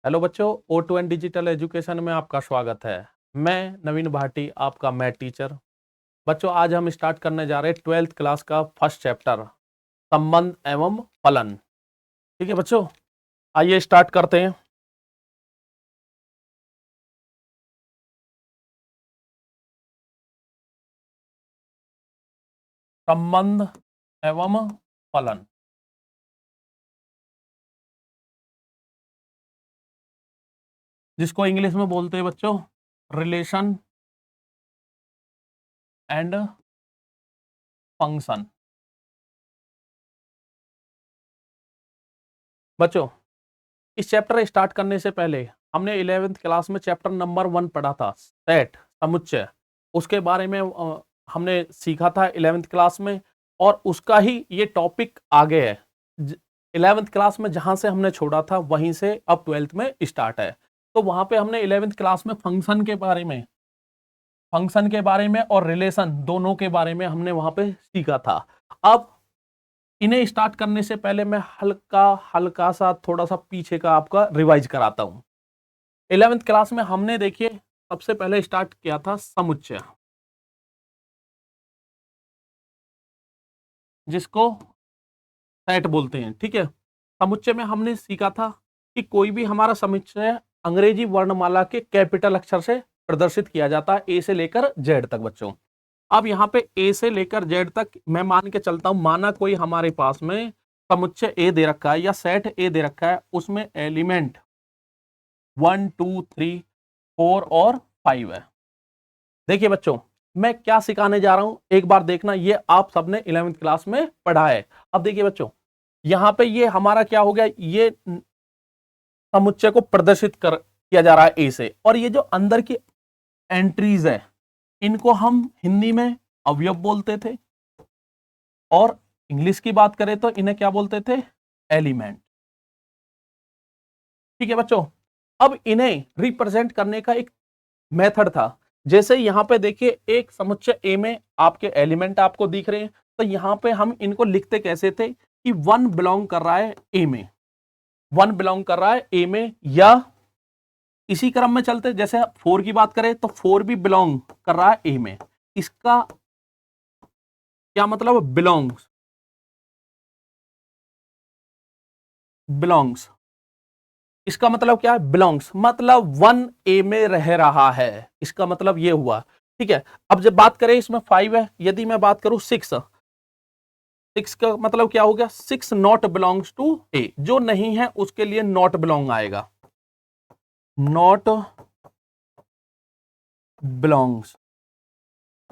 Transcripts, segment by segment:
Hello बच्चों, O2N digital education में आपका स्वागत है। मैं नवीन भाटी, आपका मैथ टीचर। बच्चों, आज हम स्टार्ट करने जा रहे हैं 12th क्लास का फर्स्ट चैप्टर, संबंध एवं फलन। ठीक है बच्चों, आइए स्टार्ट करते हैं। संबंध एवं फलन, जिसको इंग्लिश में बोलते हैं बच्चों रिलेशन एंड फंक्शन। बच्चों, इस चैप्टर स्टार्ट करने से पहले हमने 11th क्लास में चैप्टर नंबर 1 पढ़ा था, सेट समुच्चय। उसके बारे में हमने सीखा था 11th क्लास में, और उसका ही ये टॉपिक आगे है। 11th क्लास में जहां से हमने छोड़ा था वहीं से अब 12th में स्टार्ट है। तो वहां पे हमने 11th क्लास में फंक्शन के बारे में और रिलेशन दोनों के बारे में हमने वहां पे सीखा था। अब इन्हें स्टार्ट करने से पहले मैं हल्का हल्का सा थोड़ा सा पीछे का आपका रिवाइज कराता हूं। 11th क्लास में हमने देखिए सबसे पहले स्टार्ट किया था समुच्चय, जिसको सेट बोलते हैं। ठीक है, समुच्चय में हमने सीखा था कि कोई भी हमारा समुच्चय अंग्रेजी वर्णमाला के कैपिटल अक्षर से प्रदर्शित किया जाता है, ए से लेकर जेड तक। बच्चों, अब यहाँ पे ए से लेकर जेड तक मैं मान के चलता हूं, माना कोई हमारे पास में समुच्चय ए दे रखा है या सेट ए दे रखा है, उसमें एलिमेंट 1 2 3 4 और 5 है। देखिए बच्चों, मैं क्या सिखाने जा रहा हूं एक बार देखना, ये आप सबने 11th क्लास में पढ़ा है। अब देखिए बच्चों, यहां पे ये हमारा क्या हो गया, ये समुच्चय को प्रदर्शित किया जा रहा है ए से, और ये जो अंदर की एंट्रीज है इनको हम हिंदी में अवयव बोलते थे, और इंग्लिश की बात करें तो इन्हें क्या बोलते थे, एलिमेंट। ठीक है बच्चों, अब इन्हें रिप्रेजेंट करने का एक मेथड था। जैसे यहां पे देखिए एक समुच्चय ए में आपके एलिमेंट आपको दिख रहे हैं, तो यहां पे हम इनको लिखते कैसे थे कि 1 बिलोंग कर रहा है ए में, 1 बिलोंग कर रहा है ए में, या इसी क्रम में चलते जैसे 4 की बात करें तो 4 भी बिलोंग कर रहा है ए में। इसका क्या मतलब, बिलोंग्स, बिलोंग्स, इसका मतलब क्या है, बिलोंग्स मतलब 1 ए में रह रहा है, इसका मतलब ये हुआ। ठीक है, अब जब बात करें इसमें 5 है, यदि मैं बात करूं 6 का मतलब क्या हो गया, 6 नॉट बिलोंग्स टू ए, जो नहीं है उसके लिए नॉट बिलोंग आएगा, नॉट बिलोंग्स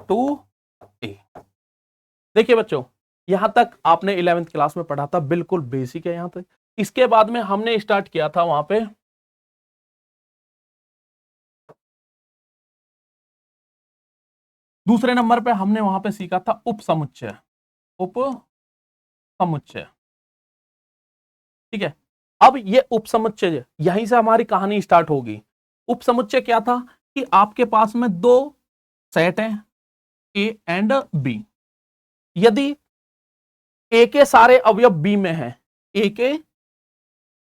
टू ए। देखिए बच्चों, यहां तक आपने 11th क्लास में पढ़ा था, बिल्कुल बेसिक है यहां तक। इसके बाद में हमने स्टार्ट किया था वहां पे दूसरे नंबर पे हमने वहां पे सीखा था उप समुच्चय, उप समुच्चय। ठीक है, अब ये उप समुच्चय, यहीं से हमारी कहानी स्टार्ट होगी। उप समुच्चय क्या था कि आपके पास में दो सेट हैं, ए एंड बी। यदि ए के सारे अवयव बी में हैं, ए के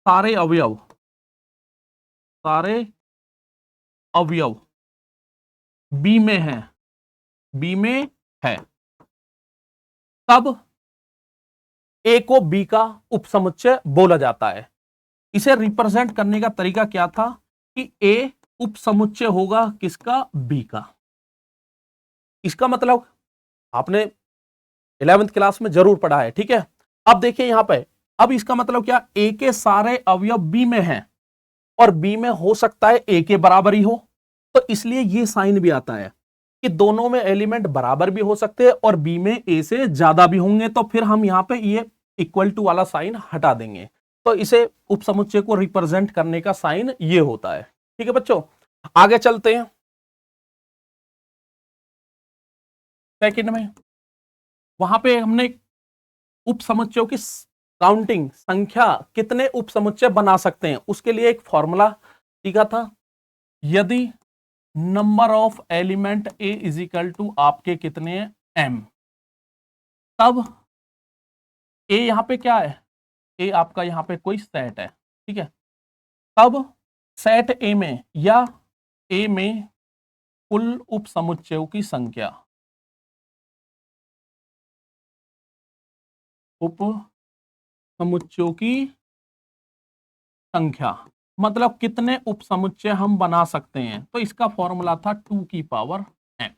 सारे अवयव बी में हैं, बी में है, तब ए को बी का उपसमुच्चय बोला जाता है। इसे रिप्रेजेंट करने का तरीका क्या था कि ए उपसमुच्चय होगा किसका, बी का। इसका मतलब आपने 11th क्लास में जरूर पढ़ा है। ठीक है, अब देखिए यहां पे, अब इसका मतलब क्या, ए के सारे अवयव बी में हैं, और बी में हो सकता है ए के बराबर ही हो, तो इसलिए ये साइन भी आता है कि दोनों में एलिमेंट बराबर भी हो सकते हैं और बी में ए से ज्यादा भी होंगे, तो फिर हम यहां पे ये इक्वल टू वाला साइन हटा देंगे, तो इसे उपसमुच्चय को रिप्रेजेंट करने का साइन ये होता है। ठीक है बच्चों, आगे चलते हैं सेकंड में। वहां पे हमने उपसमुच्चयों की काउंटिंग, संख्या, कितने उपसमुच्चय बना सकते हैं, उसके लिए एक फॉर्मूला सीखा था। यदि number of element A is equal to आपके कितने एम, तब ए यहां पे क्या है, ए आपका यहां पे कोई सेट है। ठीक है, तब सेट ए में या ए में कुल उप समुच्चयों की संख्या, उप समुच्चयों की संख्या मतलब कितने उप समुच्चय हम बना सकते हैं, तो इसका फॉर्मूला था 2 की पावर n।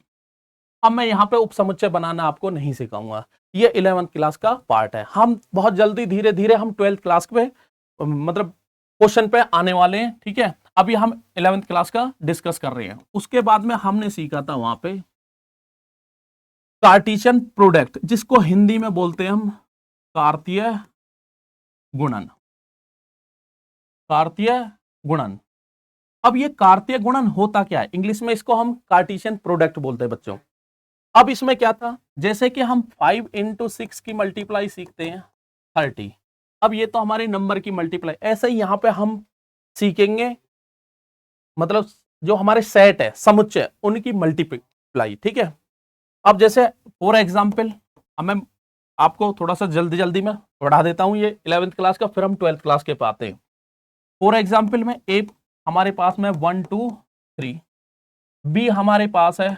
अब मैं यहाँ पे उप समुच्चय बनाना आपको नहीं सिखाऊंगा, ये 11th क्लास का पार्ट है। हम बहुत जल्दी धीरे धीरे हम 12th क्लास पे मतलब क्वेश्चन पे आने वाले हैं, ठीक है। अभी हम 11th क्लास का डिस्कस कर रहे हैं। उसके बाद में हमने सीखा था वहां पे कार्टेशियन प्रोडक्ट, जिसको हिंदी में बोलते हैं हम कार्तीय गुणन, कार्तीय गुणन। अब ये कार्तीय गुणन होता क्या है, इंग्लिश में इसको हम कार्टेशियन प्रोडक्ट बोलते हैं बच्चों। अब इसमें क्या था, जैसे कि हम 5 × 6 की मल्टीप्लाई सीखते हैं 30, अब ये तो हमारे नंबर की मल्टीप्लाई, ऐसे ही यहां पे हम सीखेंगे मतलब जो हमारे सेट है समुच्चय उनकी मल्टीप्लाई, ठीक है। अब जैसे फॉर एग्जाम्पल, अब मैं आपको थोड़ा सा जल्दी जल्दी में बढ़ा देता हूं ये 11th क्लास का, फिर हम 12th क्लास के पाते हैं। फॉर एग्जाम्पल में ए हमारे पास में 1 2 3, बी हमारे पास है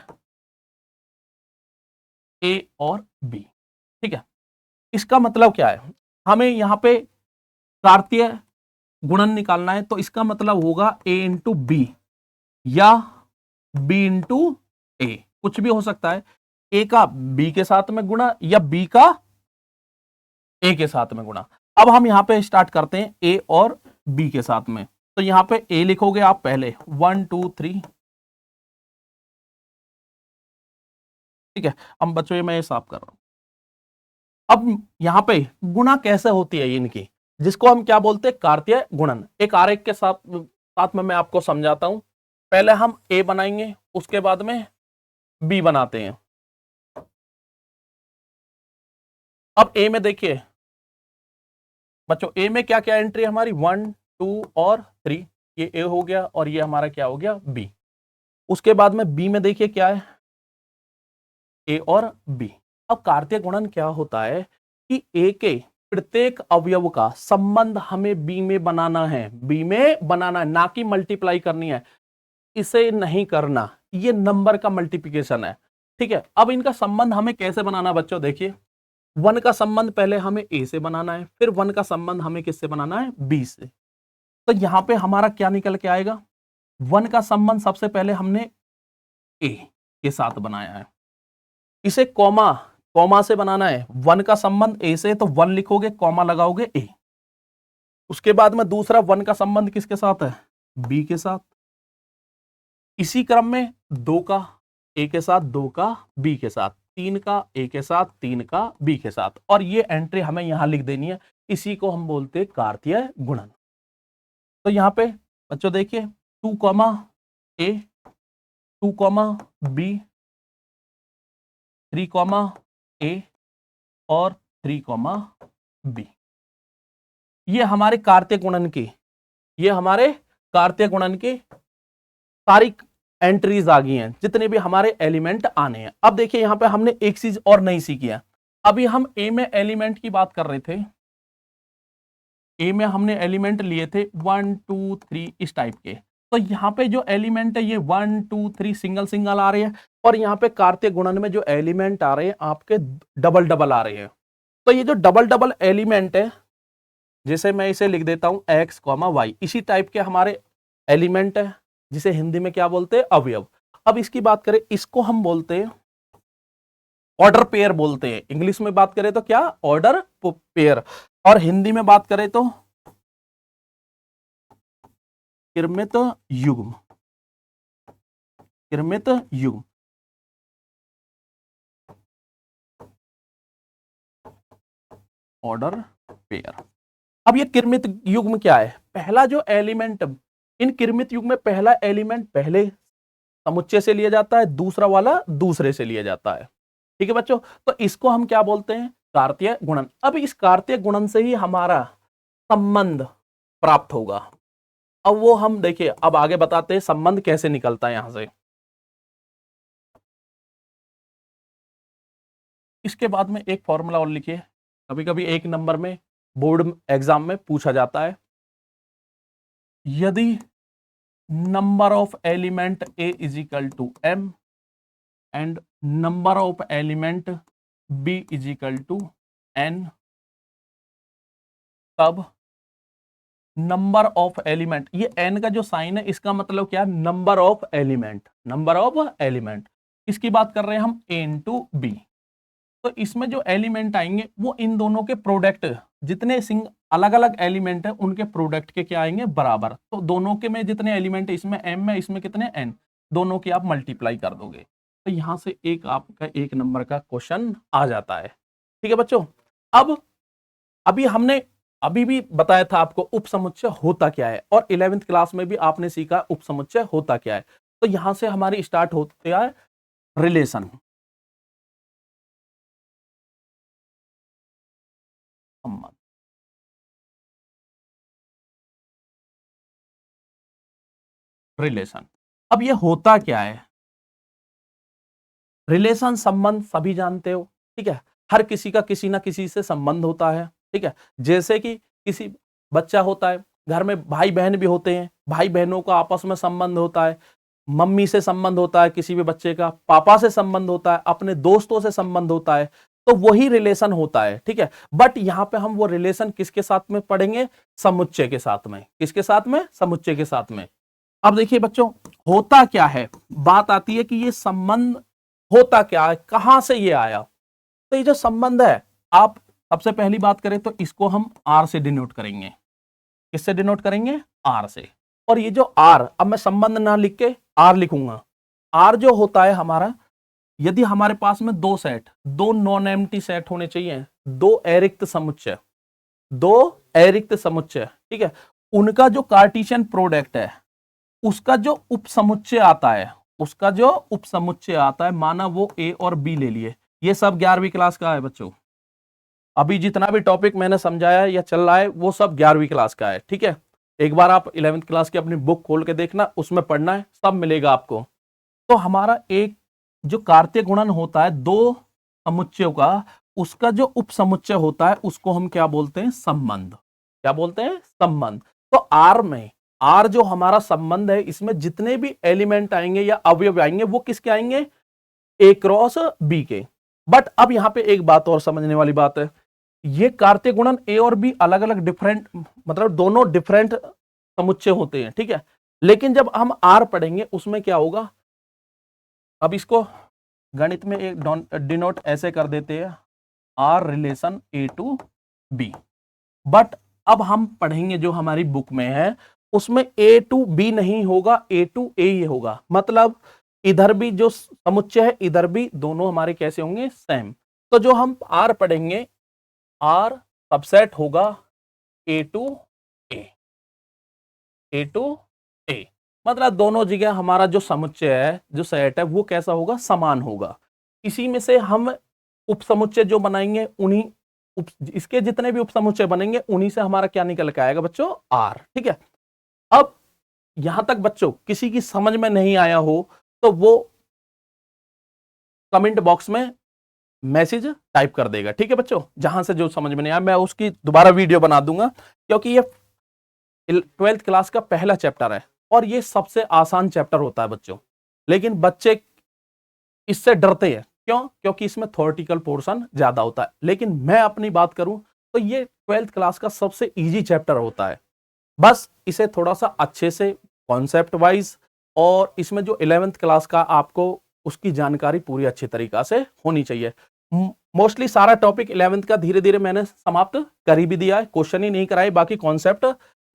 ए और बी, ठीक है। इसका मतलब क्या है, हमें यहां पे कार्तीय गुणन निकालना है, तो इसका मतलब होगा ए इंटू बी या बी इंटू ए, कुछ भी हो सकता है। ए का बी के साथ में गुणा या बी का ए के साथ में गुणा। अब हम यहां पे स्टार्ट करते हैं ए और बी के साथ में, तो यहां पे ए लिखोगे आप पहले 1 2 3, ठीक है। अब बच्चों ये मैं साफ कर रहा हूं। अब यहां पे गुणा कैसे होती है इनकी, जिसको हम क्या बोलते हैं कार्तीय गुणन। एक आरेख के साथ साथ में मैं आपको समझाता हूं। पहले हम ए बनाएंगे, उसके बाद में बी बनाते हैं। अब ए में देखिए बच्चों, ए में क्या क्या एंट्री हमारी 1 2 और 3, ये ए हो गया और ये हमारा क्या हो गया बी। उसके बाद में बी में देखिए क्या है, ए और बी। अब कार्तीय गुणन क्या होता है कि ए के प्रत्येक अवयव का संबंध हमें बी में बनाना है, बी में बनाना है, ना कि मल्टीप्लाई करनी है। इसे नहीं करना, ये नंबर का मल्टीप्लिकेशन है, ठीक है। अब इनका संबंध हमें कैसे बनाना बच्चों, देखिए 1 का संबंध पहले हमें ए से बनाना है, फिर 1 का संबंध हमें किससे बनाना है, बी से। तो यहां पे हमारा क्या निकल के आएगा, 1 का संबंध सबसे पहले हमने ए के साथ बनाया है, इसे कॉमा कॉमा से बनाना है। 1 का संबंध ए से, तो 1 लिखोगे कॉमा लगाओगे ए। उसके बाद में दूसरा 1 का संबंध किसके साथ है, बी के साथ। इसी क्रम में 2 का ए के साथ, 2 का बी के साथ, 3 का ए के साथ, 3 का बी के साथ, और ये एंट्री हमें यहां लिख देनी है। इसी को हम बोलते हैं कार्तीय गुणन। तो यहां पे बच्चों देखिए 2 कॉमा ए, 2 कॉमा बी, 3 कॉमा ए और 3 कॉमा बी। ये हमारे कार्तीय गुणन की, ये हमारे कार्तीय गुणन की सारी एंट्रीज आ गई हैं, जितने भी हमारे एलिमेंट आने हैं। अब देखिए यहां पे हमने एक चीज और नहीं सीखी है। अभी हम ए में एलिमेंट की बात कर रहे थे, ए में हमने एलिमेंट लिए थे 1 2 3 इस टाइप के। तो यहाँ पे जो एलिमेंट है ये 1 2 3 सिंगल सिंगल आ रहे हैं, और यहाँ पे कार्तीय गुणन में जो एलिमेंट आ रहे हैं आपके डबल डबल आ रहे हैं। तो ये जो डबल डबल एलिमेंट है, जैसे मैं इसे लिख देता हूं x, y, इसी टाइप के हमारे एलिमेंट है, जिसे हिंदी में क्या बोलते हैं, अवयव। अब इसकी बात करें, इसको हम बोलते हैं ऑर्डर पेयर बोलते हैं। इंग्लिश में बात करें तो क्या, ऑर्डर पेयर, और हिंदी में बात करें तो क्रमित युग्म, क्रमित युग्म। Order pair. अब ये क्रमित युग्म क्या है, पहला जो एलिमेंट, इन क्रमित युग्म में पहला एलिमेंट पहले समुच्चय से लिया जाता है, दूसरा वाला दूसरे से लिया जाता है, ठीक है बच्चों। तो इसको हम क्या बोलते हैं, कार्तीय गुणन। अब इस कार्तीय गुणन से ही हमारा संबंध प्राप्त होगा। अब वो हम देखिए, अब आगे बताते हैं संबंध कैसे निकलता है यहां से। इसके बाद में एक फॉर्मूला और लिखिए, कभी कभी एक नंबर में बोर्ड एग्जाम में पूछा जाता है। यदि number of element A is equal to m and number of element B is equal to n, तब नंबर ऑफ एलिमेंट, ये n का जो साइन है इसका मतलब क्या, number of element, number of element इसकी बात कर रहे हैं हम a इंटू बी। तो इसमें जो एलिमेंट आएंगे वो इन दोनों के प्रोडक्ट, जितने अलग अलग एलिमेंट है उनके प्रोडक्ट के क्या आएंगे, बराबर। तो दोनों के में जितने एलिमेंट है, इसमें m है, इसमें कितने n, दोनों की आप मल्टीप्लाई कर दोगे तो यहां से एक आपका 1 नंबर का क्वेश्चन आ जाता है। ठीक है बच्चों। अब अभी हमने अभी भी बताया था आपको उपसमुच्चय होता क्या है, और 11वीं क्लास में भी आपने सीखा उपसमुच्चय होता क्या है। तो यहां से हमारी स्टार्ट होती है रिलेशन। रिलेशन, अब ये होता क्या है, रिलेशन संबंध सभी जानते हो, ठीक है। हर किसी का किसी ना किसी से संबंध होता है, ठीक है। जैसे कि किसी बच्चा होता है, घर में भाई बहन भी होते हैं, भाई बहनों का आपस में संबंध होता है, मम्मी से संबंध होता है किसी भी बच्चे का, पापा से संबंध होता है, अपने दोस्तों से संबंध होता है, तो वही रिलेशन होता है, ठीक है। बट यहां पे हम वो रिलेशन किसके साथ में पढ़ेंगे, समुच्चय के साथ में। किसके साथ में, समुच्चय के साथ में। अब देखिए बच्चों, होता क्या है, बात आती है कि ये संबंध होता क्या है, कहां से ये आया। तो ये जो संबंध है, आप सबसे पहली बात करें तो इसको हम आर से डिनोट करेंगे। किससे डिनोट करेंगे, आर से। और ये जो आर, अब मैं संबंध ना लिख के आर लिखूंगा। आर जो होता है हमारा, यदि हमारे पास में दो सेट, दो नॉन एम्प्टी सेट होने चाहिए, दो अरिक्त समुच्चय, दो अरिक्त समुच्चय, ठीक है, उनका जो कार्टेशियन प्रोडक्ट है, उसका जो उपसमुच्चय आता है, उसका जो उपसमुच्चय आता है, माना वो ए और बी ले लिए। ये सब 11वीं क्लास का है बच्चों। अभी जितना भी टॉपिक मैंने समझाया या चल रहा है वो सब 11वीं क्लास का है, ठीक है। एक बार आप 11वीं क्लास की अपनी बुक खोल के देखना, उसमें पढ़ना है, सब मिलेगा आपको। तो हमारा एक जो कार्तीय गुणन होता है दो समुच्चयों का, उसका जो उपसमुच्चय होता है उसको हम क्या बोलते हैं, संबंध। क्या बोलते हैं, संबंध। तो आर में, आर जो हमारा संबंध है, इसमें जितने भी एलिमेंट आएंगे या अवयव आएंगे वो किसके आएंगे, ए क्रॉस बी के। बट अब यहां पे एक बात और समझने वाली बात है, ये कार्तीय गुणन ए और बी अलग अलग डिफरेंट, मतलब दोनों डिफरेंट समुच्चय होते हैं, ठीक है। लेकिन जब हम आर पढ़ेंगे उसमें क्या होगा, अब इसको गणित में एक डिनोट ऐसे कर देते हैं, R relation A to B. But अब हम पढ़ेंगे जो हमारी बुक में है उसमें ए टू बी नहीं होगा, ए टू ए ही होगा। मतलब इधर भी जो समुच्चय है, इधर भी दोनों हमारे कैसे होंगे, सेम। तो जो हम आर पढ़ेंगे, आर सबसेट होगा ए टू ए, ए टू ए। मतलब दोनों जगह हमारा जो समुच्चय है, जो सेट है, वो कैसा होगा, समान होगा। इसी में से हम उपसमुच्चय जो बनाएंगे, उन्हीं इसके जितने भी उपसमुच्चय बनेंगे उन्हीं से हमारा क्या निकल के आएगा बच्चों, आर, ठीक है। अब यहां तक बच्चों किसी की समझ में नहीं आया हो तो वो कमेंट बॉक्स में मैसेज टाइप कर देगा, ठीक है बच्चों। जहां से जो समझ में नहीं आया मैं उसकी दोबारा वीडियो बना दूंगा, क्योंकि ये 12th क्लास का पहला चैप्टर है और ये सबसे आसान चैप्टर होता है बच्चों। लेकिन बच्चे इससे डरते हैं, क्यों, क्योंकि इसमें थ्योरेटिकल पोर्शन ज्यादा होता है। लेकिन मैं अपनी बात करूं तो ये 12th क्लास का सबसे इजी चैप्टर होता है। बस इसे थोड़ा सा अच्छे से कॉन्सेप्ट वाइज, और इसमें जो 11th क्लास का आपको उसकी जानकारी पूरी अच्छी तरीका से होनी चाहिए। मोस्टली सारा टॉपिक 11th का धीरे धीरे मैंने समाप्त कर ही भी दिया है, क्वेश्चन ही नहीं कराए, बाकी कॉन्सेप्ट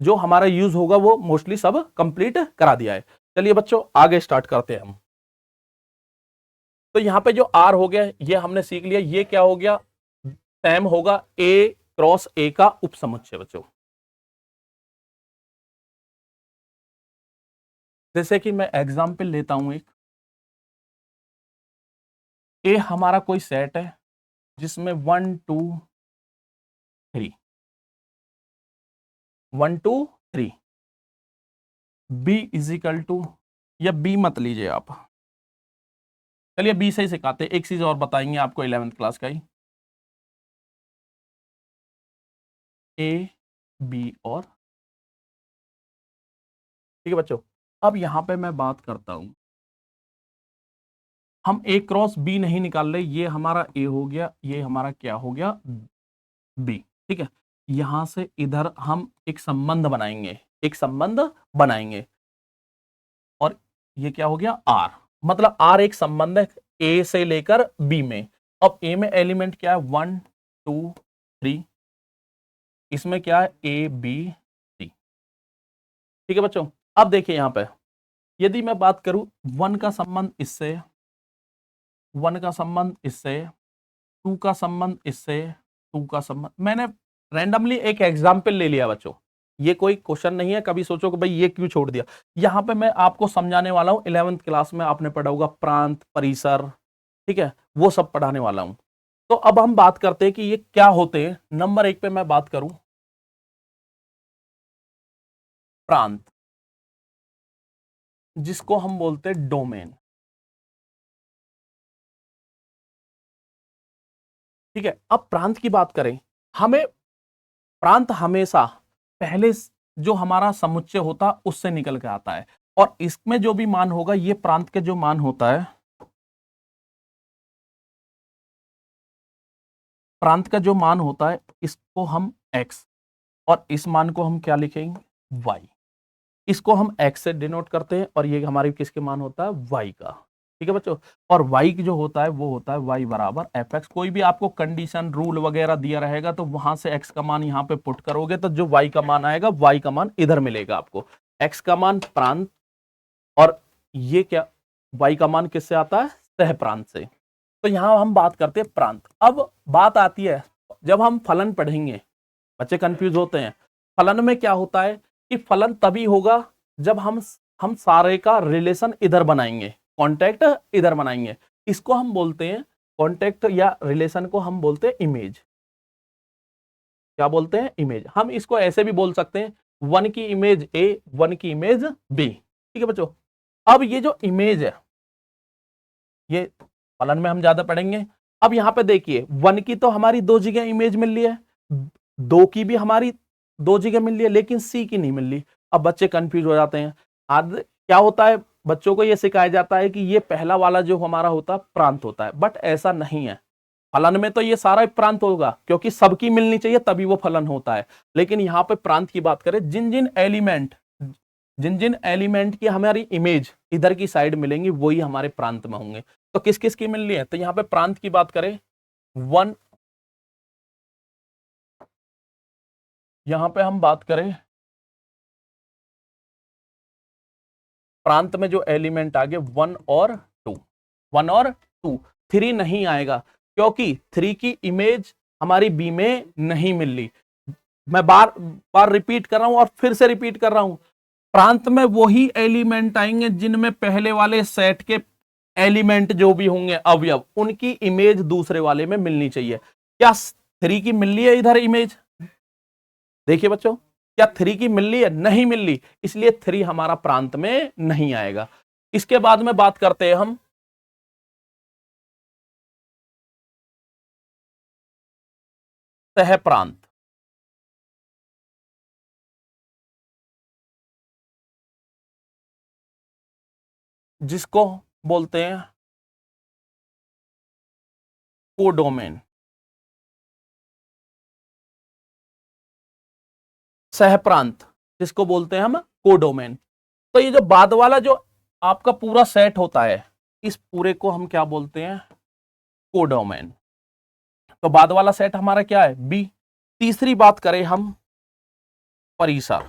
जो हमारा यूज होगा वो मोस्टली सब कंप्लीट करा दिया है। चलिए बच्चों आगे स्टार्ट करते हैं हम। तो यहां पे जो आर हो गया ये हमने सीख लिया, ये क्या हो गया, सैम होगा ए क्रॉस ए का उपसमुच्चय बच्चों। जैसे कि मैं एग्जाम्पल लेता हूं एक, ए हमारा कोई सेट है जिसमें 1 2 3, 1 2 3, बी इजिकल टू, या बी मत लीजिए आप, चलिए बी से ही सिखाते हैं। एक चीज और बताएंगे आपको 11th क्लास का ही, ए बी और, ठीक है बच्चों। अब यहां पे मैं बात करता हूं, हम ए क्रॉस बी नहीं निकाल रहे, ये हमारा ए हो गया, ये हमारा क्या हो गया, बी। ठीक है, यहां से इधर हम एक संबंध बनाएंगे, एक संबंध बनाएंगे, और ये क्या हो गया, आर। मतलब आर एक संबंध है ए से लेकर बी में। अब ए में एलिमेंट क्या है, 1 2 3, इसमें क्या है, ए बी सी। ठीक है बच्चों, अब देखिए यहां पे यदि मैं बात करूं 1 का संबंध इससे, 1 का संबंध इससे, 2 का संबंध इससे, 2 का संबंध, मैंने रैंडमली एक एग्जाम्पल ले लिया बच्चों, ये कोई क्वेश्चन नहीं है, कभी सोचो कि भाई ये क्यों छोड़ दिया। यहां पे मैं आपको समझाने वाला हूं, 11th क्लास में आपने पढ़ा होगा प्रांत, परिसर, ठीक है, वो सब पढ़ाने वाला हूं। तो अब हम बात करते हैं कि ये क्या होते हैं। नंबर 1 पे मैं बात करूं, प्रांत, जिसको हम बोलते हैं डोमेन। ठीक है, अब प्रांत की बात करें, हमें प्रांत हमेशा पहले जो हमारा समुच्चय होता उससे निकल के आता है, और इसमें जो भी मान होगा, ये प्रांत के जो मान होता है, प्रांत का जो मान होता है, इसको हम x, और इस मान को हम क्या लिखेंगे, y। इसको हम x से डिनोट करते हैं, और ये हमारी किसके मान होता है, y का। ठीक है बच्चों, और y जो होता है वो होता है y बराबर fx। कोई भी आपको कंडीशन रूल वगैरह दिया रहेगा तो वहां से x का मान यहाँ पे पुट करोगे तो जो y का मान आएगा, y का मान इधर मिलेगा आपको, x का मान प्रांत, और ये क्या, y का मान किससे आता है, सह प्रांत से। तो यहां हम बात करते हैं प्रांत। अब बात आती है, जब हम फलन पढ़ेंगे, बच्चे कंफ्यूज होते हैं, फलन में क्या होता है कि फलन तभी होगा जब हम सारे का रिलेशन इधर बनाएंगे, कांटेक्ट इधर बनाएंगे, इसको हम बोलते हैं कांटेक्ट, या रिलेशन को हम बोलते हैं इमेज। क्या बोलते हैं, इमेज। हम इसको ऐसे भी बोल सकते हैं, 1 की इमेज ए, 1 की इमेज बी। ठीक है बच्चों, अब ये जो इमेज है, ये फलन में हम ज्यादा पढ़ेंगे। अब यहां पे देखिए, 1 की तो हमारी 2 जगह इमेज मिल रही है, 2 की भी हमारी 2 जगह मिल रही है, लेकिन सी की नहीं मिल रही। अब बच्चे कंफ्यूज हो जाते हैं। आज क्या होता है, बच्चों को यह सिखाया जाता है कि ये पहला वाला जो हमारा होता है प्रांत होता है, बट ऐसा नहीं है। फलन में तो ये सारा प्रांत होगा, क्योंकि सबकी मिलनी चाहिए तभी वो फलन होता है। लेकिन यहां पे प्रांत की बात करें, जिन जिन एलिमेंट की हमारी इमेज इधर की साइड मिलेंगी वही हमारे प्रांत में होंगे। तो किस किस की मिल रही है, तो यहां पे प्रांत की बात करें, 1, यहां पे हम बात करें प्रांत में जो एलिमेंट आ गए 1 और 2, 1 और 2, 3 नहीं आएगा, क्योंकि 3 की इमेज हमारी बी में नहीं मिल रही। मैं बार बार रिपीट कर रहा हूं, और फिर से रिपीट कर रहा हूं, प्रांत में वही एलिमेंट आएंगे जिनमें पहले वाले सेट के एलिमेंट जो भी होंगे अवयव, उनकी इमेज दूसरे वाले में मिलनी चाहिए। क्या 3 की मिल रही है इधर इमेज, देखिए बच्चों, क्या 3 की मिल रही है, नहीं मिल रही, इसलिए 3 हमारा प्रांत में नहीं आएगा। इसके बाद में बात करते हैं हम सह प्रांत, जिसको बोलते हैं कोडोमेन। सह प्रांत जिसको बोलते हैं हम कोडोमेन। तो ये जो बाद वाला जो आपका पूरा सेट होता है, इस पूरे को हम क्या बोलते हैं, कोडोमेन। तो बाद वाला सेट हमारा क्या है, बी। तीसरी बात करें हम परिसर,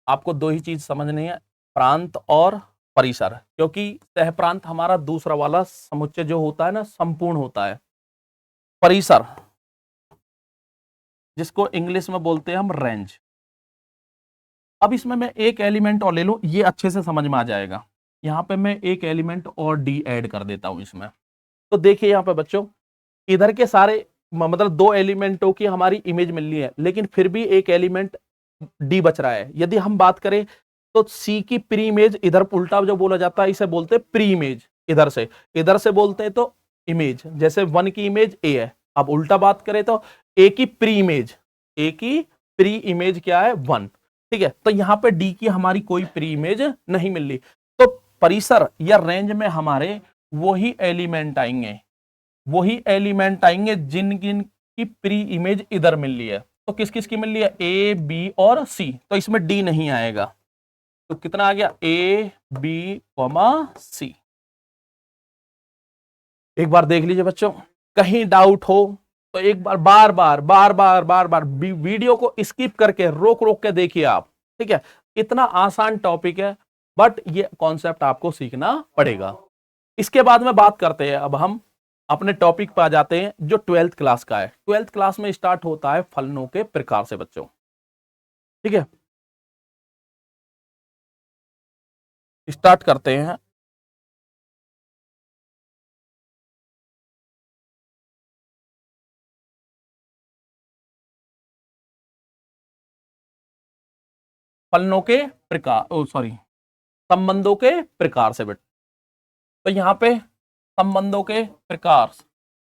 आपको 2 ही चीज समझनी है, प्रांत और परिसर, क्योंकि सह प्रांत हमारा दूसरा वाला समुच्चय जो होता है ना, संपूर्ण होता है। परिसर जिसको इंग्लिश में बोलते हैं हम रेंज। अब इसमें मैं एक एलिमेंट और ले लूं, ये अच्छे से समझ में आ जाएगा। यहां पे मैं एक एलिमेंट और डी ऐड कर देता हूं इसमें। तो देखिए यहां पे बच्चों, इधर के सारे मतलब 2 एलिमेंटों की हमारी इमेज मिल रही है, लेकिन फिर भी एक एलिमेंट डी बच रहा है। यदि हम बात करें तो सी की प्री इमेज, इधर उल्टा जो बोला जाता है इसे बोलते हैं प्री इमेज, इधर से बोलते हैं तो इमेज, जैसे 1 की इमेज ए है। अब उल्टा बात करें तो ए की प्री इमेज, ए की प्री इमेज क्या है, 1। ठीक है, तो यहां पे डी की हमारी कोई प्री इमेज नहीं मिल रही, तो परिसर या रेंज में हमारे वही एलिमेंट आएंगे, वही एलिमेंट आएंगे जिन जिन की प्री इमेज इधर मिल रही है। तो किस किस की मिल रही है, ए बी और सी, तो इसमें डी नहीं आएगा। तो कितना आ गया, ए बी कॉमा सी। एक बार देख लीजिए बच्चों, कहीं डाउट हो तो एक बार बार वीडियो को स्किप करके रोक रोक के देखिए आप, ठीक है। इतना आसान टॉपिक है, बट ये कॉन्सेप्ट आपको सीखना पड़ेगा। इसके बाद में बात करते हैं, अब हम अपने टॉपिक पर आ जाते हैं जो 12th क्लास का है। 12th क्लास में स्टार्ट होता है फलनों के प्रकार से बच्चों, ठीक है। स्टार्ट करते हैं। फलनों के प्रकार, सॉरी, संबंधों के प्रकार से बेटा। तो यहां पे संबंधों के प्रकार,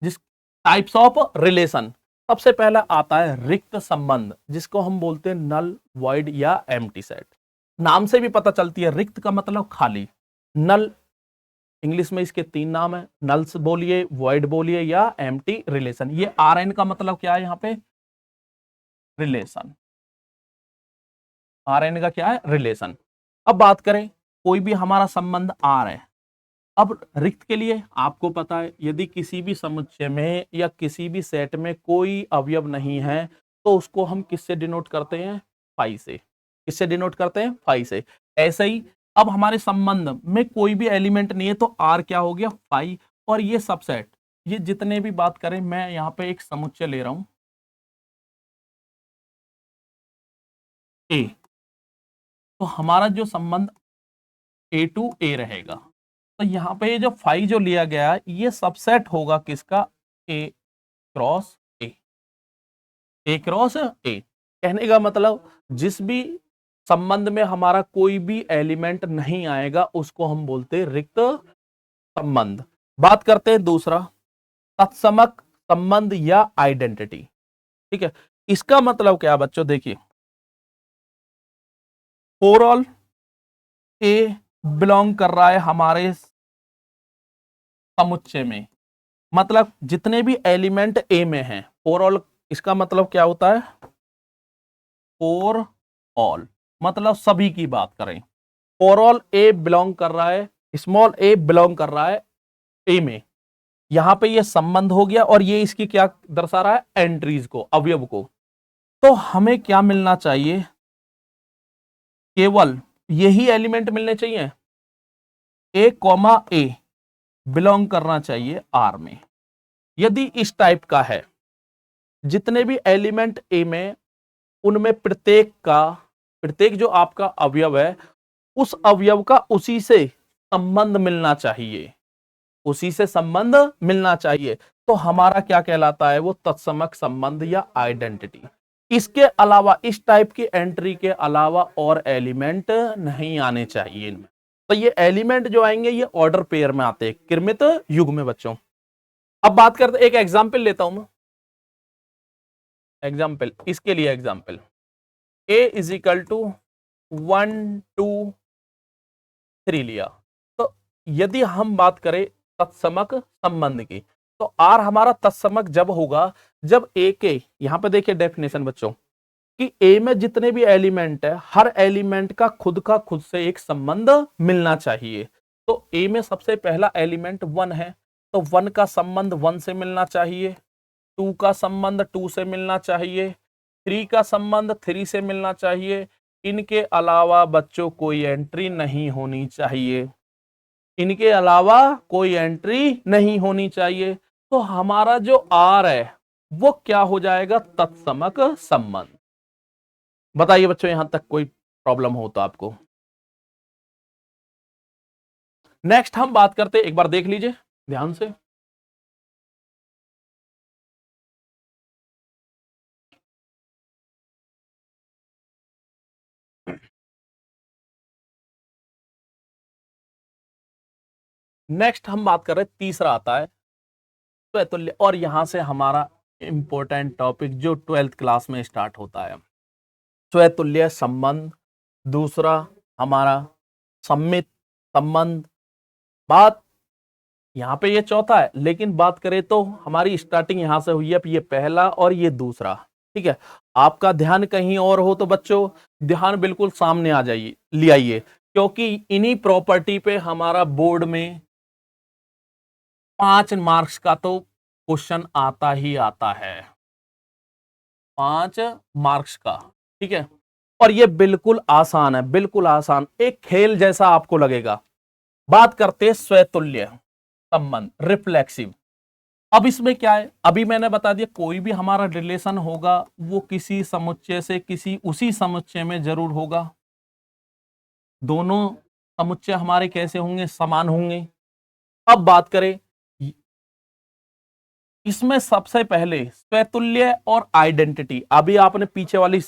जिस टाइप्स ऑफ रिलेशन, सबसे पहला आता है रिक्त संबंध, जिसको हम बोलते हैं नल, वॉइड या एम्प्टी सेट। नाम से भी पता चलती है, रिक्त का मतलब खाली, नल इंग्लिश में इसके 3 नाम है, नल्स बोलिए, वॉइड बोलिए या एम्प्टी रिलेशन। ये आरएन का मतलब क्या है, यहां पे रिलेशन, आरएन का क्या है, रिलेशन। अब बात करें, कोई भी हमारा संबंध आर है। अब रिक्त के लिए आपको पता है, यदि किसी भी समुच्चय में या किसी भी सेट में कोई अवयव नहीं है, तो उसको हम किससे डिनोट करते हैं, फाई से। किससे डिनोट करते हैं, फाई से। ऐसे ही अब हमारे संबंध में कोई भी एलिमेंट नहीं है, तो आर क्या हो गया, फाई। और ये सबसेट, ये जितने भी बात करें, मैं यहां पे एक समुच्चय ले रहा हूं ए, तो हमारा जो संबंध ए टू ए रहेगा। तो यहां पे जो फाई जो लिया गया, ये सबसेट होगा किसका, ए क्रॉस ए, ए क्रॉस ए। कहने का मतलब, जिस भी संबंध में हमारा कोई भी एलिमेंट नहीं आएगा, उसको हम बोलते हैं रिक्त संबंध। बात करते हैं दूसरा, तत्समक संबंध या आइडेंटिटी, ठीक है। इसका मतलब क्या बच्चों, देखिए, ओवरऑल ए बिलोंग कर रहा है हमारे समुच्चय में, मतलब जितने भी एलिमेंट ए में हैं, ओवरऑल, इसका मतलब क्या होता है, फॉर ऑल, मतलब सभी की बात करें। ओवरऑल ए बिलोंग कर रहा है, स्मॉल ए बिलोंग कर रहा है ए में। यहां पे ये संबंध हो गया, और ये इसकी क्या दर्शा रहा है, एंट्रीज को, अवयव को। तो हमें क्या मिलना चाहिए, केवल यही एलिमेंट मिलने चाहिए, ए कॉमा ए बिलोंग करना चाहिए आर में। यदि इस टाइप का है, जितने भी एलिमेंट ए में, उनमें प्रत्येक जो आपका अवयव है, उस अवयव का उसी से संबंध मिलना चाहिए, उसी से संबंध मिलना चाहिए। तो हमारा क्या कहलाता है, वो तत्समक संबंध या आइडेंटिटी। इसके अलावा, इस टाइप की एंट्री के अलावा और एलिमेंट नहीं आने चाहिए इनमें। तो ये एलिमेंट जो आएंगे, ये ऑर्डर पेयर में आते हैं, क्रमित युग में बच्चों। अब बात करते, एक एग्जाम्पल लेता हूं मैं, एग्जाम्पल, इसके लिए example, A is equal to 1 2 3 लिया। तो यदि हम बात करें तत्समक संबंध की, तो आर हमारा तत्समक जब होगा, जब ए के, यहां पे देखिए डेफिनेशन बच्चों, कि ए में जितने भी एलिमेंट है, हर एलिमेंट का खुद से एक संबंध मिलना चाहिए। तो ए में सबसे पहला एलिमेंट 1 है, तो 1 का संबंध 1 से मिलना चाहिए, 2 का संबंध 2 से मिलना चाहिए, 3 का संबंध 3 से मिलना चाहिए। इनके अलावा बच्चों कोई एंट्री नहीं होनी चाहिए, इनके अलावा कोई एंट्री नहीं होनी चाहिए। तो हमारा जो आर है, वो क्या हो जाएगा, तत्समक संबंध। बताइए बच्चों, यहां तक कोई प्रॉब्लम हो तो आपको। नेक्स्ट हम बात करते, एक बार देख लीजिए ध्यान से, नेक्स्ट हम बात कर रहे हैं, तीसरा आता है स्वतुल्य। और यहां से हमारा इंपॉर्टेंट टॉपिक जो 12th क्लास में स्टार्ट होता है, स्वतुल्य संबंध, दूसरा हमारा सम्मित संबंध। बात यहां पे ये चौथा है, लेकिन बात करें तो हमारी स्टार्टिंग यहां से हुई है, ये पहला और ये दूसरा। ठीक है, आपका ध्यान कहीं और हो तो बच्चों ध्यान बिल्कुल सामने आ जाइए, ले आइए, क्योंकि इन्हीं प्रॉपर्टी पे हमारा बोर्ड में 5 मार्क्स का तो क्वेश्चन आता ही आता है, 5 मार्क्स का। ठीक है, और ये बिल्कुल आसान है, बिल्कुल आसान, एक खेल जैसा आपको लगेगा। बात करते हैं स्वतुल्य संबंध, रिफ्लेक्सिव। अब इसमें क्या है, अभी मैंने बता दिया कोई भी हमारा रिलेशन होगा वो किसी समुच्चय से किसी उसी समुच्चय में जरूर होगा। दोनों समुच्चय हमारे कैसे होंगे, समान होंगे। अब बात करें इसमें सबसे पहले स्वतुल्य और आइडेंटिटी। अभी आपने पीछे वाली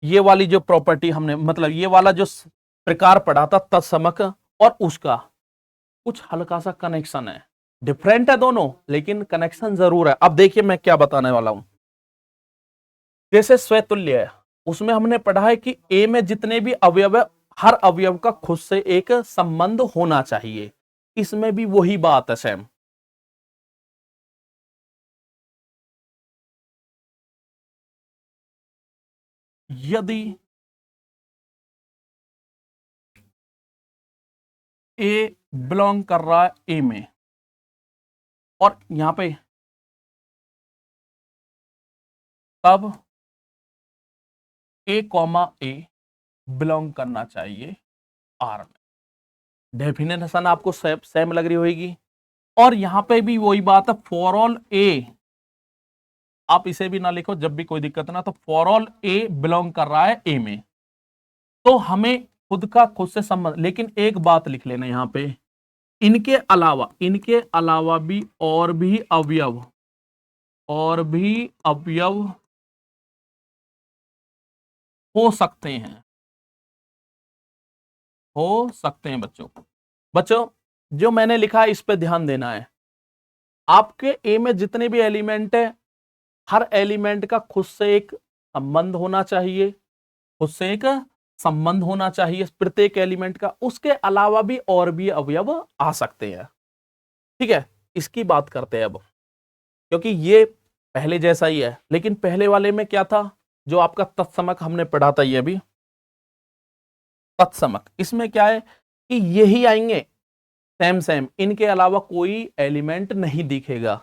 ये वाली जो प्रॉपर्टी हमने, मतलब ये वाला जो प्रकार पढ़ा था तत्समक और उसका कुछ हल्का सा कनेक्शन है, डिफरेंट है दोनों लेकिन कनेक्शन जरूर है। अब देखिए मैं क्या बताने वाला हूं। जैसे स्वतुल्य है उसमें हमने पढ़ा है कि ए में जितने भी अवयव है हर अवयव का खुद से एक संबंध होना चाहिए। इसमें भी वही बात है सेम। यदि ए बिलोंग कर रहा है ए में और यहां पे तब ए कॉमा ए बिलोंग करना चाहिए आर में। डेफिनेशन आपको सेम लग रही होगी। और यहां पे भी वही बात है, फॉर ऑल ए, आप इसे भी ना लिखो जब भी कोई दिक्कत ना, तो फॉर ऑल ए बिलोंग कर रहा है ए में, तो हमें खुद का खुद से संबंध। लेकिन एक बात लिख लेना यहां पे, इनके अलावा भी और भी अवयव हो सकते हैं, हो सकते हैं बच्चों। बच्चों जो मैंने लिखा है इस पे ध्यान देना है। आपके ए में जितने भी एलिमेंट है हर एलिमेंट का खुद से एक संबंध होना चाहिए, खुद से एक संबंध होना चाहिए प्रत्येक एलिमेंट का। उसके अलावा भी और भी अवयव आ सकते हैं। ठीक है, इसकी बात करते हैं अब, क्योंकि ये पहले जैसा ही है। लेकिन पहले वाले में क्या था, जो आपका तत्समक हमने पढ़ा था, ये भी तत्समक, इसमें क्या है कि यही आएंगे सेम सेम, इनके अलावा कोई एलिमेंट नहीं दिखेगा।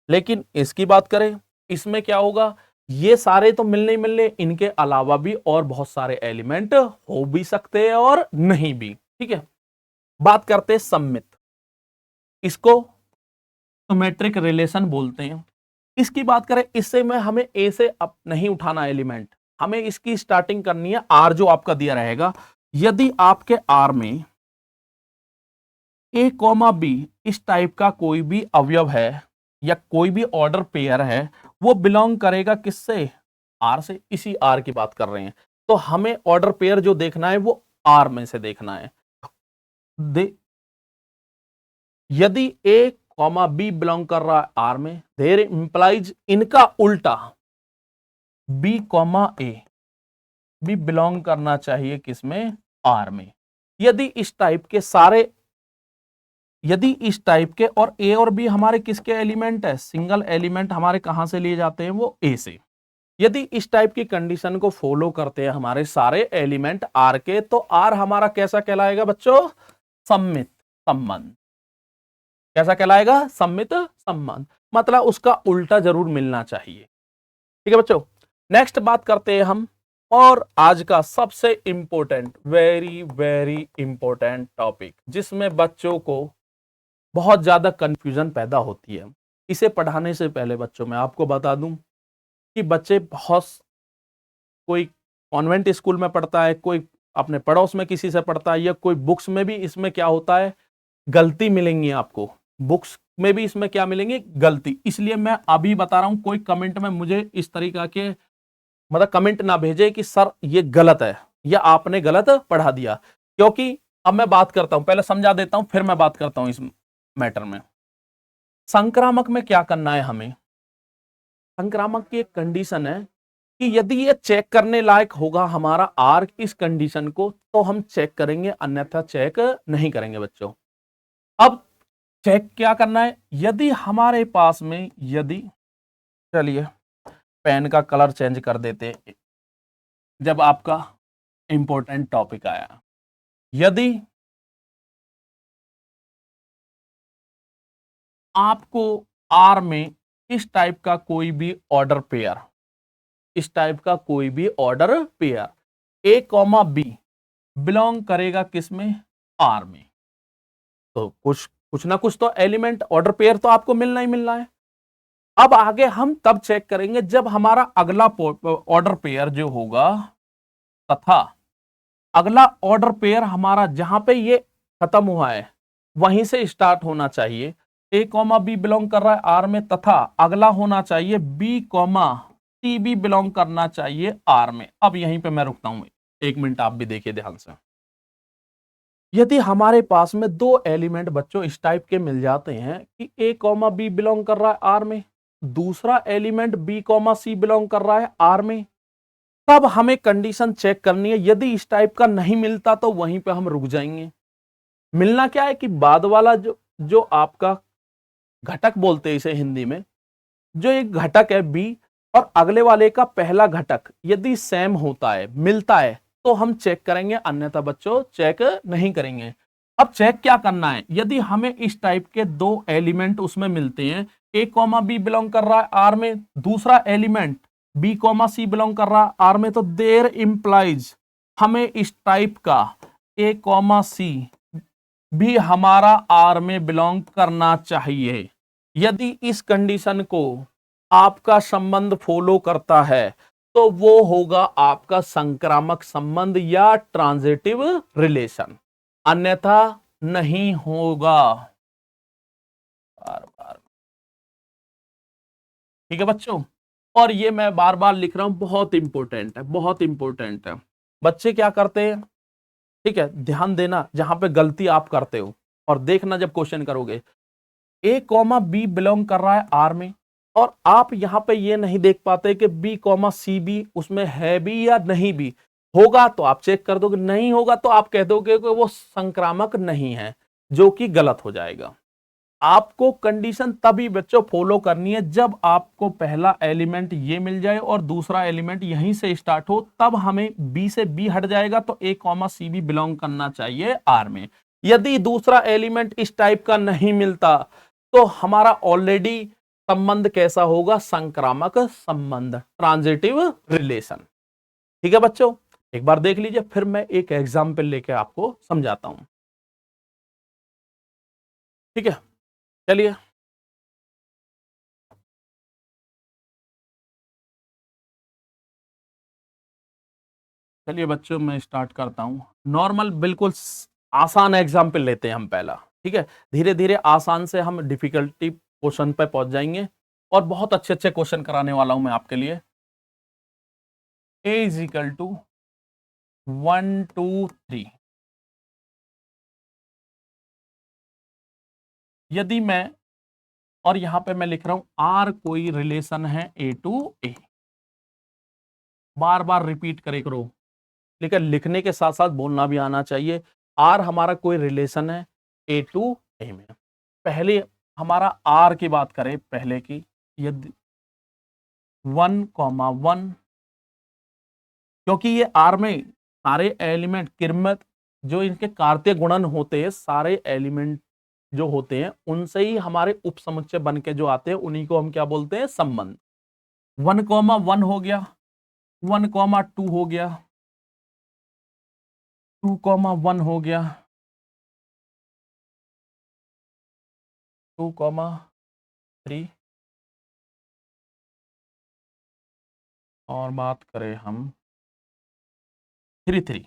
लेकिन इसकी बात करें इसमें क्या होगा, ये सारे तो मिलने ही मिलने, इनके अलावा भी और बहुत सारे एलिमेंट हो भी सकते हैं और नहीं भी। ठीक है, बात करते हैं सम्मित, इसको सिमेट्रिक रिलेशन बोलते हैं। इसकी बात करें, इससे में हमें ए से अब नहीं उठाना एलिमेंट, हमें इसकी स्टार्टिंग करनी है आर जो आपका दिया रहेगा। यदि आपके आर में ए कॉमा बी इस टाइप का कोई भी अवयव है या कोई भी ऑर्डर पेयर है, वो बिलोंग करेगा किससे, आर से। इसी आर की बात कर रहे हैं, तो हमें ऑर्डर पेयर जो देखना है वो आर में से देखना है। यदि ए कॉमा बी बिलोंग कर रहा है आर में, देयर इंप्लाइज इनका उल्टा बी कॉमा ए भी बिलोंग करना चाहिए किसमें, आर में। यदि इस टाइप के सारे, यदि इस टाइप के, और ए और बी हमारे किसके एलिमेंट है, सिंगल एलिमेंट हमारे कहां से लिए जाते हैं, वो ए से। यदि इस टाइप की कंडीशन को फॉलो करते हैं हमारे सारे एलिमेंट आर के, तो आर हमारा कैसा कहलाएगा बच्चों, सम्मित संबंध। कैसा कहलाएगा, सम्मित संबंध, मतलब उसका उल्टा जरूर मिलना चाहिए। ठीक है बच्चों, नेक्स्ट बात करते हैं हम, और आज का सबसे important, very very important topic, जिसमें बच्चों को बहुत ज्यादा कंफ्यूजन पैदा होती है। इसे पढ़ाने से पहले बच्चों मैं आपको बता दूं कि बच्चे बहुत, कोई कॉन्वेंट स्कूल में पढ़ता है, कोई अपने पड़ोस में किसी से पढ़ता है, या कोई बुक्स में भी इसमें क्या होता है, गलती मिलेंगी आपको, बुक्स में भी इसमें क्या मिलेंगी, गलती। इसलिए मैं अभी बता रहा हूं, कोई कमेंट में मुझे इस तरीका के मतलब कमेंट ना भेजे कि सर ये गलत है या आपने गलत पढ़ा दिया। क्योंकि अब मैं बात करता हूं, पहले समझा देता हूं फिर मैं बात करता हूं इस मैटर में। संक्रामक में क्या करना है हमें, संक्रामक की एक कंडीशन है कि यदि ये चेक करने लायक होगा हमारा आर इस कंडीशन को, तो हम चेक करेंगे, अन्यथा चेक नहीं करेंगे बच्चों। अब चेक क्या करना है, यदि हमारे पास में, यदि, चलिए पेन का कलर चेंज कर देते जब आपका इंपॉर्टेंट टॉपिक आया, यदि आपको आर में इस टाइप का कोई भी ऑर्डर पेयर, इस टाइप का कोई भी order pair A comma B belong करेगा किसमें, आर में, तो कुछ ना कुछ तो एलिमेंट ऑर्डर पेयर तो आपको मिलना ही मिलना है। अब आगे हम तब चेक करेंगे जब हमारा अगला ऑर्डर पेयर जो होगा, तथा अगला ऑर्डर पेयर हमारा जहां पे ये खत्म हुआ है वहीं से स्टार्ट होना चाहिए। ए कॉमा बी बिलोंग कर रहा है आर में, तथा अगला होना चाहिए बी कॉमा सी भी बिलोंग करना चाहिए आर में। अब यहीं पे मैं रुकता हूं, 1 मिनट आप भी देखिए ध्यान से। यदि हमारे पास में दो एलिमेंट बच्चों इस टाइप के मिल जाते हैं कि ए कॉमा बी बिलोंग कर रहा है आर में, दूसरा एलिमेंट बी कॉमा सी बिलोंग कर रहा है आर में, तब हमें कंडीशन चेक करनी है। यदि इस टाइप का नहीं मिलता तो वहीं पे हम रुक जाएंगे। मिलना क्या है कि बाद वाला जो जो आपका घटक बोलते हैं इसे हिंदी में, जो एक घटक है बी और अगले वाले का पहला घटक यदि सेम होता है, मिलता है, तो हम चेक करेंगे, अन्यथा बच्चों चेक नहीं करेंगे। अब चेक क्या करना है, यदि हमें इस टाइप के दो एलिमेंट उसमें मिलते हैं, ए कॉमा बी बिलोंग कर रहा है आर में, दूसरा एलिमेंट बी कॉमा सी बिलोंग कर रहा है आर में, तो देयर इंप्लाइज हमें इस टाइप का ए कॉमा सी भी हमारा आर में बिलोंग करना चाहिए। यदि इस कंडीशन को आपका संबंध फॉलो करता है तो वो होगा आपका संक्रामक संबंध या ट्रांजिटिव रिलेशन, अन्यथा नहीं होगा। बार बार ठीक है बच्चों, और ये मैं बार बार लिख रहा हूं, बहुत इंपॉर्टेंट है, बहुत इंपॉर्टेंट है। बच्चे क्या करते हैं, ठीक है, ध्यान देना जहां पे गलती आप करते हो और देखना जब क्वेश्चन करोगे। ए कॉमा बी बिलोंग कर रहा है आर में, और आप यहां पे ये नहीं देख पाते कि बी कॉमा सी भी उसमें है भी या नहीं भी। होगा तो आप चेक कर दोगे, नहीं होगा तो आप कह दोगे कि वो संक्रामक नहीं है, जो कि गलत हो जाएगा। आपको कंडीशन तभी बच्चों फॉलो करनी है जब आपको पहला एलिमेंट ये मिल जाए और दूसरा एलिमेंट यहीं से स्टार्ट हो, तब हमें बी से बी हट जाएगा तो ए कॉमा सी भी बिलोंग करना चाहिए आर में। यदि दूसरा एलिमेंट इस टाइप का नहीं मिलता तो हमारा ऑलरेडी संबंध कैसा होगा, संक्रामक संबंध, ट्रांजिटिव रिलेशन। ठीक है बच्चों, एक बार देख लीजिए, फिर मैं एक एग्जाम्पल लेके आपको समझाता हूं। ठीक है, चलिए चलिए बच्चों मैं स्टार्ट करता हूं। नॉर्मल बिल्कुल आसान एग्जाम्पल लेते हैं हम पहला, ठीक है, धीरे धीरे आसान से हम डिफिकल्टी क्वेश्चन पे पहुंच जाएंगे और बहुत अच्छे अच्छे क्वेश्चन कराने वाला हूं मैं आपके लिए। a इज इक्वल टू 1 2 3, यदि मैं, और यहां पे मैं लिख रहा हूं आर कोई रिलेशन है ए to A, bar bar repeat करे करो, लेकिन लिखने के साथ साथ बोलना भी आना चाहिए। आर हमारा कोई रिलेशन है ए टू ए में। पहले हमारा आर की बात करें, पहले की, यदि 1,1, क्योंकि ये आर में सारे एलिमेंट किरमत जो इनके कार्तीय गुणन होते हैं, सारे एलिमेंट जो होते हैं उनसे ही हमारे उपसमुच्चय बन के जो आते हैं उन्हीं को हम क्या बोलते हैं, संबंध। 1,1 हो गया, 1,2 हो गया, 2,1 हो गया, 2,3, और बात करें हम 3,3।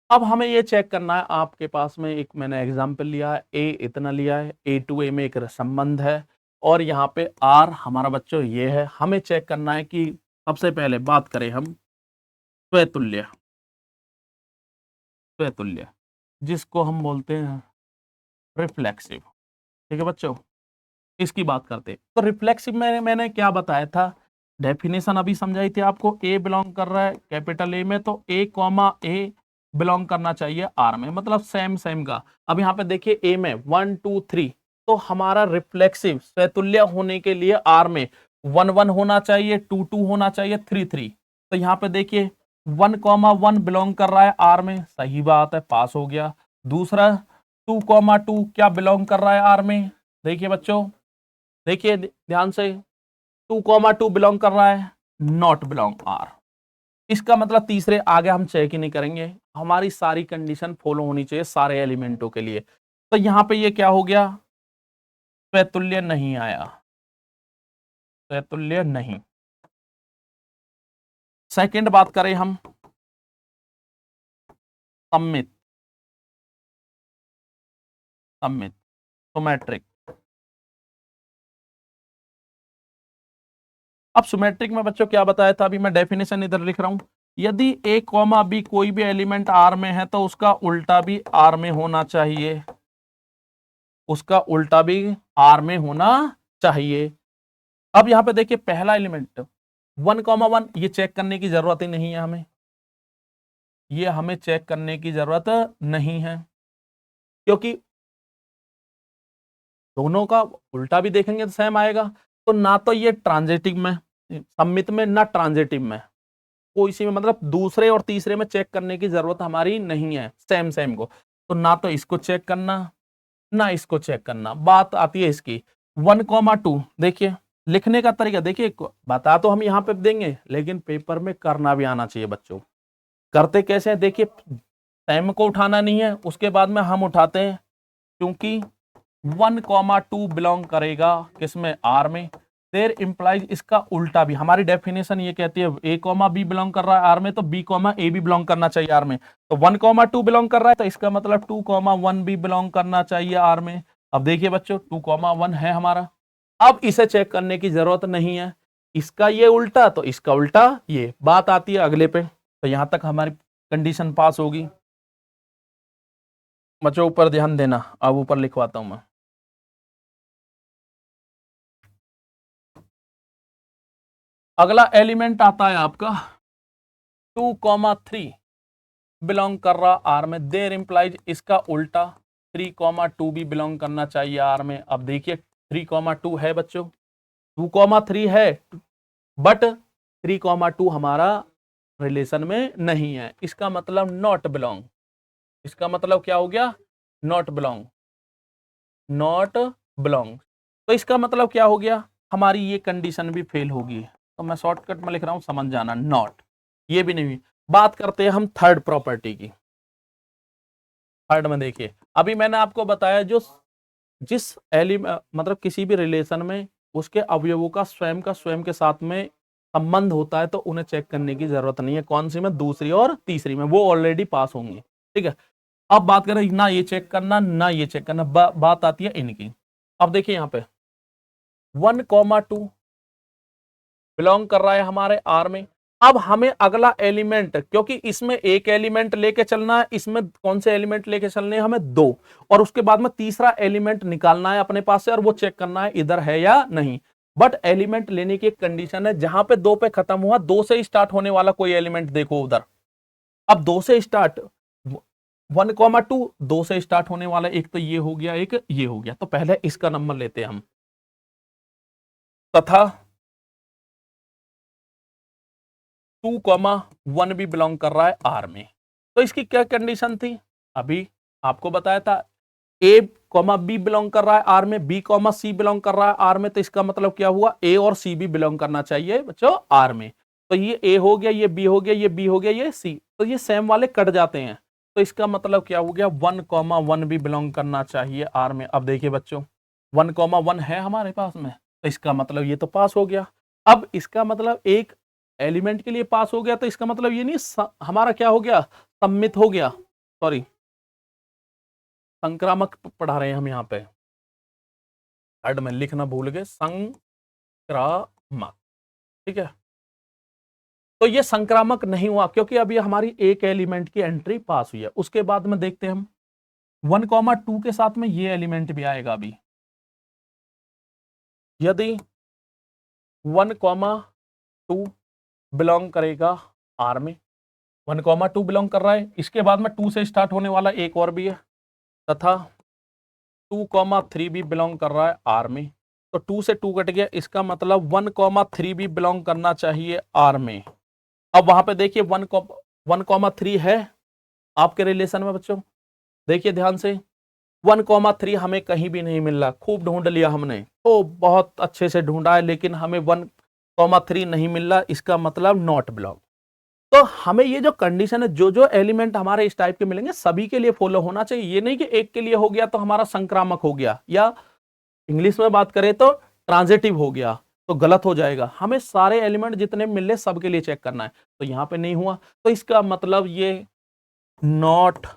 अब हमें ये चेक करना है, आपके पास में एक मैंने एग्जांपल लिया है, ए इतना लिया है, ए टू ए में एक संबंध है, और यहाँ पे आर हमारा बच्चों ये है। हमें चेक करना है कि सबसे पहले बात करें हम स्वतुल्य, स्वतुल्य जिसको हम बोलते हैं रिफ्लेक्सिव। ठीक है बच्चों, इसकी बात करते हैं। तो रिफ्लेक्सिव में मैंने क्या बताया था डेफिनेशन अभी समझाई थी आपको, ए बिलोंग कर रहा है कैपिटल ए में तो ए कॉमा ए बिलोंग करना चाहिए आर में, मतलब सेम सेम का। अब यहाँ पे देखिए ए में 1 2 3, तो हमारा रिफ्लेक्सिव स्वतुल्य होने के लिए आर में 1 1 होना चाहिए, 2 2 होना चाहिए, 3 3। तो यहाँ पे देखिए 1 कॉमा 1 बिलोंग कर रहा है आर में, सही बात है, पास हो गया। दूसरा 2 कॉमा 2 क्या बिलोंग कर रहा है आर में, देखिए बच्चों, देखिए ध्यान से, 2 कॉमा 2 बिलोंग कर रहा है, नॉट बिलोंग आर। इसका मतलब तीसरे आगे हम चेक ही नहीं करेंगे, हमारी सारी कंडीशन फॉलो होनी चाहिए सारे एलिमेंटों के लिए। तो यहां पे ये क्या हो गया, स्वतुल्य नहीं आया, स्वतुल्य नहीं। सेकंड बात करें हम सम्मित, सम्मित सिमेट्रिक। अब सिमेट्रिक में बच्चों क्या बताया था, अभी मैं डेफिनेशन इधर लिख रहा हूं, यदि ए कॉमा बी कोई भी एलिमेंट आर में है तो उसका उल्टा भी आर में होना चाहिए, उसका उल्टा भी आर में होना चाहिए। अब यहां पे देखिए पहला एलिमेंट 1 कॉमा 1, ये चेक करने की जरूरत ही नहीं है हमें, ये हमें चेक करने की जरूरत नहीं है, क्योंकि दोनों का उल्टा भी देखेंगे तो सेम आएगा। तो ना तो ये ट्रांजिटिव में, सम्मित में, ना ट्रांजिटिव में, कोई सी में, मतलब दूसरे और तीसरे में चेक करने की जरूरत हमारी नहीं है सेम सेम को। तो ना तो इसको चेक करना, ना इसको चेक करना। बात आती है इसकी 1 कॉमा 2, देखिए लिखने का तरीका देखिए, बता तो हम यहाँ पे देंगे लेकिन पेपर में करना भी आना चाहिए बच्चों। करते कैसे हैं, देखिए सेम को उठाना नहीं है, उसके बाद में हम उठाते हैं, क्योंकि 1 कॉमा 2 बिलोंग करेगा किसमें, आर में। देयर इंप्लाइज इसका उल्टा भी, हमारी डेफिनेशन ये कहती है ए कॉमा बी बिलोंग कर रहा है आर में तो बी कॉमा ए भी बिलोंग करना चाहिए आर में। तो 1 कॉमा 2 बिलोंग कर रहा है तो इसका मतलब 2 कॉमा 1 भी बिलोंग करना चाहिए आर में। अब देखिए बच्चों 2 कॉमा 1 है हमारा, अब इसे चेक करने की जरूरत नहीं है, इसका ये उल्टा तो इसका उल्टा ये। बात आती है अगले पे, तो यहां तक हमारी कंडीशन पास होगी। बच्चों ऊपर ध्यान देना, अब ऊपर लिखवाता हूं मैं। अगला एलिमेंट आता है आपका 2 कॉमा 3 बिलोंग कर रहा आर में, देयर इंप्लाइज इसका उल्टा 3 कॉमा 2 भी बिलोंग करना चाहिए आर में। अब देखिए 3 कॉमा 2 है बच्चों, 2 कॉमा 3 है, बट 3 कॉमा 2 हमारा रिलेशन में नहीं है, इसका मतलब नॉट बिलोंग। इसका मतलब क्या हो गया, नॉट बिलोंग, नॉट बिलोंग। तो इसका मतलब क्या हो गया, हमारी ये कंडीशन भी फेल होगी। तो मैं शॉर्टकट में लिख रहा हूं, समझ जाना, नॉट, ये भी नहीं। बात करते हैं हम थर्ड प्रॉपर्टी की। थर्ड में देखिए, अभी मैंने आपको बताया जो जिस मतलब किसी भी रिलेशन में उसके अवयवों का स्वयं के साथ में संबंध होता है तो उन्हें चेक करने की जरूरत नहीं है। कौन सी में, दूसरी और तीसरी में, वो ऑलरेडी पास होंगे। ठीक है, अब बात करें ना ये चेक करना ना ये चेक करना, बात आती है इनकी। अब देखिए यहाँ पे 1 कॉमा 2 बिलोंग कर रहा है हमारे आर में। अब हमें अगला एलिमेंट, क्योंकि इसमें एक एलिमेंट लेके चलना है, इसमें कौन से एलिमेंट लेके चलने हैं, हमें 2, और उसके बाद में तीसरा एलिमेंट निकालना है अपने पास से और वो चेक करना है इधर है या नहीं। बट एलिमेंट लेने की एक कंडीशन है, जहां पे 2 पे खत्म हुआ, 2 से स्टार्ट होने वाला कोई एलिमेंट देखो उधर। अब 2 से स्टार्ट 1 कॉमा 2, 2 से स्टार्ट होने वाला, एक तो ये हो गया, एक ये हो गया, तो पहले इसका नंबर लेते हैं हम। तथा 2 कॉमा 1 भी बिलोंग कर रहा है आर में। तो इसकी क्या कंडीशन थी, अभी आपको बताया था, ए कॉमा बी बिलोंग कर रहा है आर में, बी कॉमा सी बिलोंग कर रहा है आर में, तो इसका मतलब क्या हुआ, ए और सी भी बिलोंग करना चाहिए बच्चों आर में। तो ये ए हो गया, ये बी हो गया, ये बी हो गया, ये सी, तो ये सेम वाले कट जाते हैं। तो इसका मतलब क्या हो गया, 1 कॉमा 1 भी बिलोंग करना चाहिए आर में। अब देखिए बच्चों 1 कॉमा 1 है हमारे पास में, तो इसका मतलब ये तो पास हो गया। अब इसका मतलब एक एलिमेंट के लिए पास हो गया, तो इसका मतलब ये नहीं हमारा क्या हो गया, सम्मित हो गया, सॉरी संक्रामक पढ़ा रहे हैं हम यहाँ पे, थर्ड में लिखना भूल गए, संक्रामक। ठीक है, तो ये संक्रामक नहीं हुआ क्योंकि अभी हमारी एक एलिमेंट की एंट्री पास हुई है। उसके बाद में देखते हैं हम 1 कॉमा 2 के साथ में ये एलिमेंट भी आएगा। अभी यदि 1 कॉमा 2 बिलोंग करेगा आर में, 1,2 बिलोंग कर रहा है। इसके बाद में 2 से स्टार्ट होने वाला एक और भी है, तथा 2,3 भी बिलोंग कर रहा है आर में। तो 2 से 2 कट गया, इसका मतलब 1,3 भी बिलोंग करना चाहिए आर में। अब वहां पे देखिए 1,3 है आपके रिलेशन में बच्चों, देखिए ध्यान से 1,3 हमें कहीं भी नहीं मिल रहा, खूब ढूंढ लिया हमने, तो बहुत अच्छे से ढूंढा है, लेकिन हमें 1,3 नहीं मिल रहा, इसका मतलब नॉट बिलोंग। तो हमें ये जो कंडीशन है, जो जो एलिमेंट हमारे इस टाइप के मिलेंगे सभी के लिए फॉलो होना चाहिए। ये नहीं कि एक के लिए हो गया तो हमारा संक्रामक हो गया, या इंग्लिश में बात करें तो ट्रांजिटिव हो गया, तो गलत हो जाएगा। हमें सारे एलिमेंट जितने मिले सबके लिए चेक करना है। तो यहां पे नहीं हुआ, तो इसका मतलब ये नॉट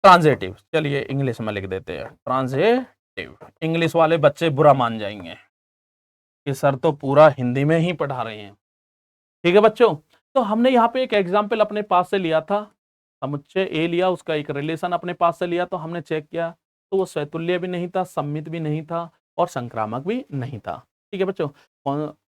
ट्रांजिटिव। चलिए इंग्लिश में लिख देते हैं ट्रांजिटिव। इंग्लिश वाले बच्चे बुरा मान जाएंगे कि सर तो पूरा हिंदी में ही पढ़ा रहे हैं। ठीक है बच्चों, तो हमने यहाँ पे एक एग्जाम्पल अपने पास से लिया था, समुच्चय ए लिया, उसका एक रिलेशन अपने पास से लिया, तो हमने चेक किया तो वो स्वतुल्य भी नहीं था, सम्मित भी नहीं था, और संक्रामक भी नहीं था। ठीक है बच्चों,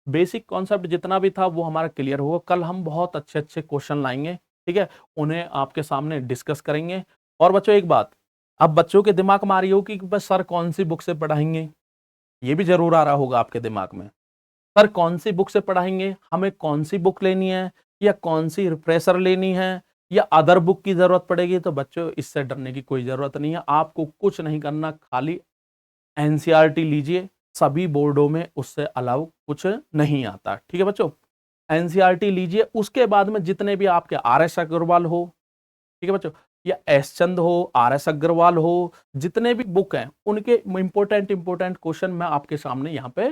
बेसिक कॉन्सेप्ट जितना भी था वो हमारा क्लियर होगा। कल हम बहुत अच्छे अच्छे क्वेश्चन लाएंगे, ठीक है, उन्हें आपके सामने डिस्कस करेंगे। और बच्चों एक बात, अब बच्चों के दिमाग में आ रही हो कि बस सर कौन सी बुक से पढ़ाएंगे, ये भी जरूर आ रहा होगा आपके दिमाग में, सर कौन सी बुक से पढ़ाएंगे, हमें कौन सी बुक लेनी है, या कौन सी रिफ्रेशर लेनी है, या अदर बुक की जरूरत पड़ेगी। तो बच्चों इससे डरने की कोई जरूरत नहीं है, आपको कुछ नहीं करना, खाली एनसीईआरटी लीजिए, सभी बोर्डों में उससे अलाउ कुछ नहीं आता। ठीक है बच्चों, एनसीईआरटी लीजिए, उसके बाद में जितने भी आपके RS अग्रवाल हो, ठीक है बच्चों, या एस चंद हो, RS अग्रवाल हो, जितने भी बुक हैं उनके इंपोर्टेंट क्वेश्चन मैं आपके सामने यहाँ पे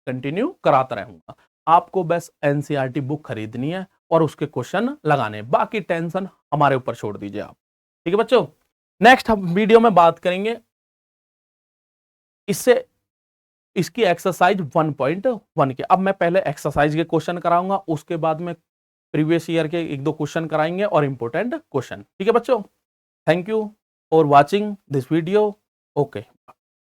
कंटिन्यू कराता रहूंगा। आपको बस एनसीईआरटी बुक खरीदनी है और उसके क्वेश्चन लगाने, बाकी टेंशन हमारे ऊपर छोड़ दीजिए आप। ठीक है बच्चों, नेक्स्ट हम वीडियो में बात करेंगे इससे इसकी एक्सरसाइज 1.1 के। अब मैं पहले एक्सरसाइज के क्वेश्चन कराऊंगा, उसके बाद में प्रीवियस ईयर के एक दो क्वेश्चन कराएंगे और इंपोर्टेंट क्वेश्चन। ठीक है बच्चों, thank you for watching this video. Okay.